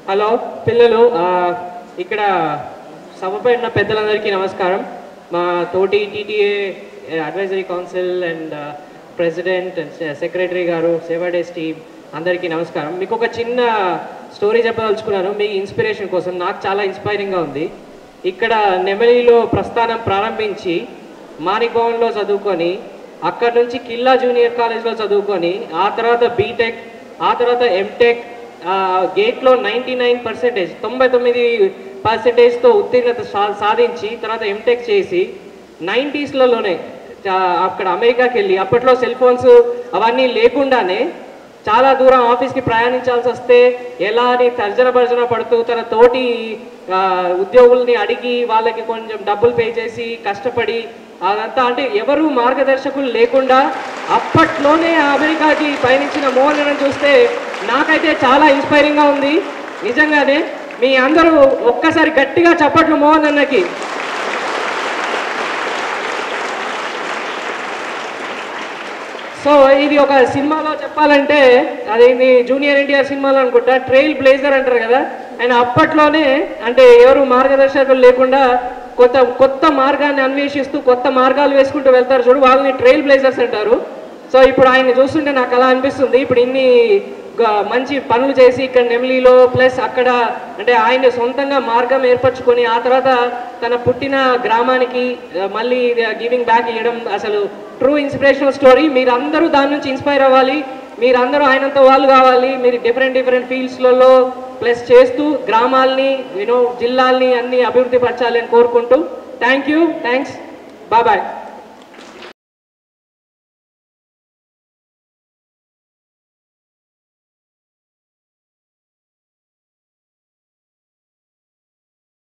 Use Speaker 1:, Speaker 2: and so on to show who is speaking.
Speaker 1: Hello పిల్లలు, ఇక్కడ సభపై ఉన్న పెద్దలందరికీ నమస్కారం. మా తోటి TTA advisory council and president and secretary గారు, సేవా డేస్ టీమ్ అందరికీ నమస్కారం. మీకు ఒక చిన్న స్టోరీ చెప్పదలుచుకున్నాను మీ ఇన్స్పిరేషన్ కోసం. నాకు చాలా ఇన్స్పైరింగ్గా ఉంది. ఇక్కడ నెమలిలో ప్రస్థానం ప్రారంభించి మాణిక్ భవన్లో చదువుకొని, అక్కడ నుంచి కిల్లా జూనియర్ కాలేజ్లో చదువుకొని, ఆ తర్వాత బీటెక్, ఆ తర్వాత ఎంటెక్, గేట్లో 99%, 99%తో ఉత్తీర్ణత సాధించి తర్వాత ఎంటెక్ చేసి 90sలోనే అక్కడ అమెరికాకి వెళ్ళి, అప్పట్లో సెల్ ఫోన్స్ అవన్నీ లేకుండానే చాలా దూరం ఆఫీస్కి ప్రయాణించాల్సి వస్తే ఎలా అని తర్జన భర్జన పడుతూ తన తోటి ఉద్యోగుల్ని అడిగి వాళ్ళకి కొంచెం డబ్బులు పే చేసి కష్టపడి అదంతా, అంటే ఎవరు మార్గదర్శకులు లేకుండా అప్పట్లోనే అమెరికాకి పయనించిన మోహన్ అన్నని చూస్తే నాకైతే చాలా ఇన్స్పైరింగ్గా ఉంది. నిజంగానే మీ అందరూ ఒక్కసారి గట్టిగా చప్పట్లు మోహన్ అన్నకి. సో ఇది ఒక సినిమాలో చెప్పాలంటే అదేంటి జూనియర్ ఎన్టీఆర్ సినిమాలో అనుకుంటా, ట్రైల్ బ్లేజర్ అంటారు కదా. ఆయన అప్పట్లోనే అంటే ఎవరు మార్గదర్శకులు లేకుండా కొత్త మార్గాన్ని అన్వేషిస్తూ కొత్త మార్గాలు వేసుకుంటూ వెళ్తారు చూడు, వాళ్ళని ట్రైల్ బ్లేజర్స్ అంటారు. సో ఇప్పుడు ఆయన్ని చూస్తుంటే నాకు అలా అనిపిస్తుంది. ఇప్పుడు ఇన్ని మంచి పనులు చేసి ఇక్కడ నెమ్లీలో ప్లస్ అక్కడ అంటే ఆయన సొంతంగా మార్గం ఏర్పరచుకొని ఆ తర్వాత తన పుట్టిన గ్రామానికి మళ్ళీ గివింగ్ బ్యాక్ ఇవ్వడం అసలు ట్రూ ఇన్స్పిరేషనల్ స్టోరీ. మీరందరూ దాని నుంచి ఇన్స్పైర్ అవ్వాలి, మీరందరూ ఆయనంతో వాళ్ళు కావాలి. మీరు డిఫరెంట్ ఫీల్డ్స్లలో ప్లస్ చేస్తూ గ్రామాల్ని జిల్లాల్ని అన్ని అభివృద్ధి పరచాలి అని కోరుకుంటూ థ్యాంక్స్, బాయ్.